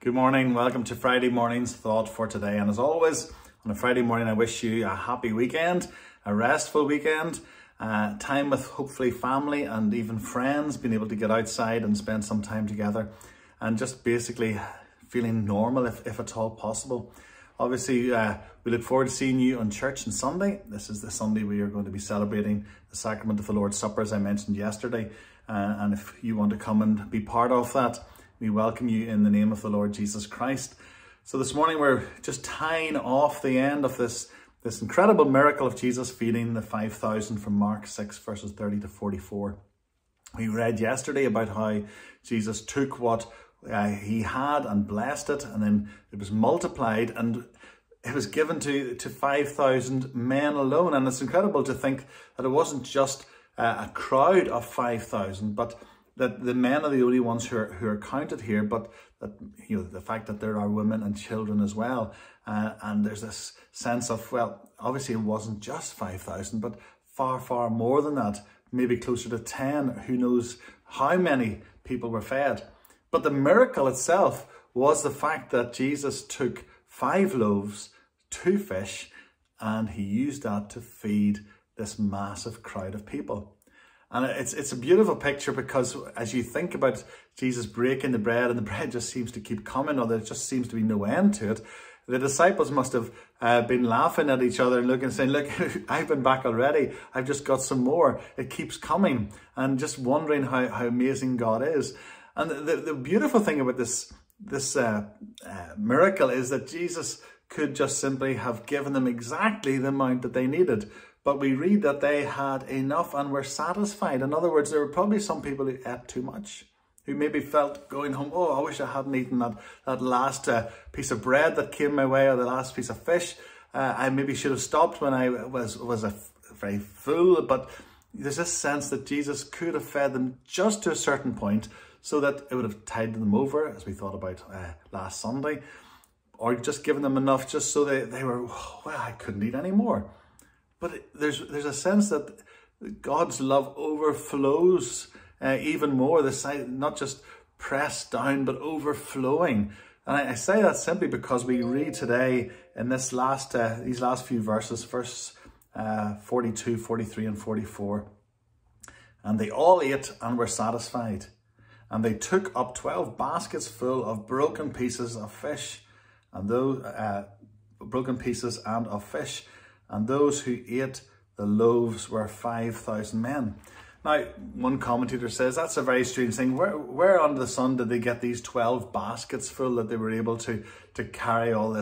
Good morning, welcome to Friday morning's thought for today. And as always, on a Friday morning, I wish you a happy weekend, a restful weekend, time with hopefully family and even friends, being able to get outside and spend some time together and just basically feeling normal if at all possible. Obviously, we look forward to seeing you on church on Sunday. This is the Sunday we are going to be celebrating the sacrament of the Lord's Supper, as I mentioned yesterday. And if you want to come and be part of that, we welcome you in the name of the Lord Jesus Christ. So this morning we're just tying off the end of this incredible miracle of Jesus feeding the 5,000 from Mark 6 verses 30 to 44. We read yesterday about how Jesus took what he had and blessed it, and then it was multiplied and it was given to 5,000 men alone. And it's incredible to think that it wasn't just a crowd of 5,000, but that the men are the only ones who are counted here, but that, you know, the fact that there are women and children as well. And there's this sense of, well, obviously it wasn't just 5,000, but far, far more than that, maybe closer to 10. Who knows how many people were fed. But the miracle itself was the fact that Jesus took 5 loaves, 2 fish, and he used that to feed this massive crowd of people. And it's a beautiful picture, because as you think about Jesus breaking the bread and the bread just seems to keep coming, or there just seems to be no end to it, the disciples must have been laughing at each other and looking and saying, look, I've been back already. I've just got some more. It keeps coming, and just wondering how amazing God is. And the beautiful thing about this miracle is that Jesus could just simply have given them exactly the amount that they needed. But we read that they had enough and were satisfied. In other words, there were probably some people who ate too much, who maybe felt going home, oh, I wish I hadn't eaten that last piece of bread that came my way, or the last piece of fish. I maybe should have stopped when I was very full. But there's this sense that Jesus could have fed them just to a certain point, so that it would have tided them over, as we thought about last Sunday, or just given them enough just so they were, oh, well, I couldn't eat any more. But there's a sense that God's love overflows even more, not just pressed down, but overflowing. And I say that simply because we read today in these last few verses, verse 42, 43 and 44. And they all ate and were satisfied. And they took up 12 baskets full of broken pieces of fish, and those And those who ate the loaves were 5,000 men. Now, one commentator says that's a very strange thing. Where under the sun did they get these 12 baskets full that they were able to carry all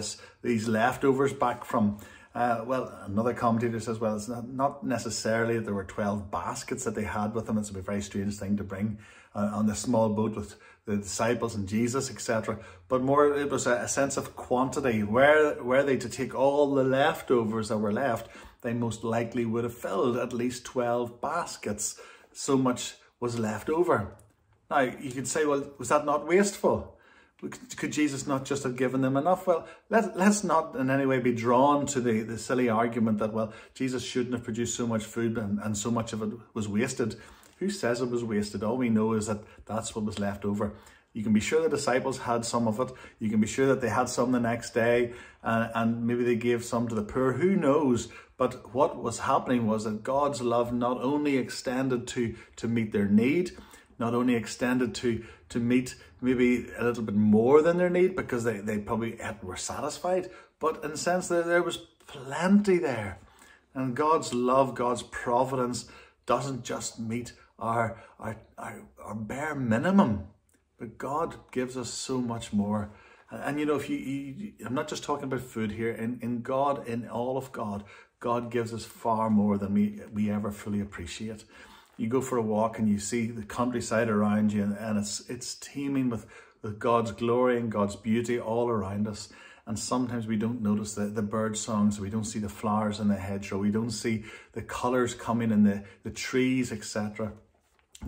these leftovers back from? Well, another commentator says, well, it's not necessarily that there were 12 baskets that they had with them. It's a very strange thing to bring on this small boat with the disciples and Jesus, etc. But more, it was a sense of quantity. Were they to take all the leftovers that were left, they most likely would have filled at least 12 baskets. So much was left over. Now, you could say, well, was that not wasteful? Could Jesus not just have given them enough? Well, let's not in any way be drawn to the silly argument that, well, Jesus shouldn't have produced so much food and so much of it was wasted. Who says it was wasted? All we know is that that's what was left over. You can be sure the disciples had some of it. You can be sure that they had some the next day, and maybe they gave some to the poor. Who knows? But what was happening was that God's love not only extended to meet their need, not only extended to meet maybe a little bit more than their need, because they probably were satisfied, but in a sense that there was plenty there. And God's love, God's providence doesn't just meet our bare minimum, but God gives us so much more. And you know, if I'm not just talking about food here. In God, in all of God, God gives us far more than we ever fully appreciate. You go for a walk and you see the countryside around you, and it's teeming with God's glory and God's beauty all around us. And sometimes we don't notice the bird songs, we don't see the flowers in the hedgerow, we don't see the colours coming in the trees, etc.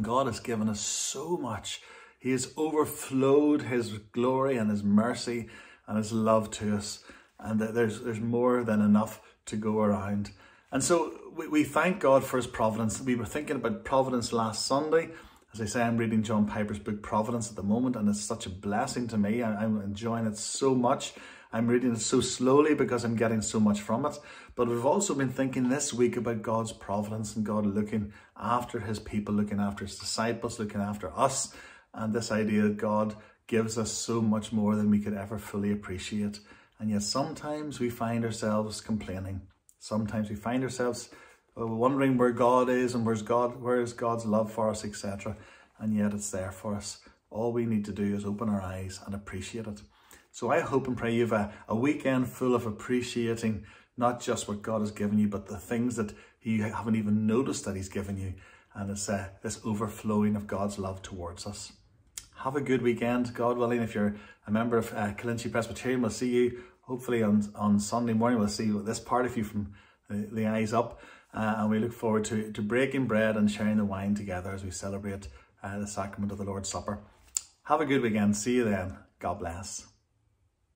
God has given us so much. He has overflowed his glory and his mercy and his love to us. And there's more than enough to go around. And so we thank God for his providence. We were thinking about providence last Sunday, As I say, I'm reading John Piper's book Providence at the moment, and it's such a blessing to me. I'm enjoying it so much. I'm reading it so slowly because I'm getting so much from it. But we've also been thinking this week about God's providence and God looking after his people, looking after his disciples, looking after us. And this idea that God gives us so much more than we could ever fully appreciate. And yet sometimes we find ourselves complaining. Sometimes we find ourselves wondering where God is and where is God's love for us, etc. And yet it's there for us. All we need to do is open our eyes and appreciate it. So I hope and pray you have a weekend full of appreciating not just what God has given you, but the things that you haven't even noticed that he's given you. And it's this overflowing of God's love towards us. Have a good weekend, God willing. If you're a member of Killinchy Presbyterian, we'll see you hopefully on Sunday morning. We'll see this part of you from the eyes up. And we look forward to breaking bread and sharing the wine together as we celebrate the sacrament of the Lord's Supper. Have a good weekend. See you then. God bless.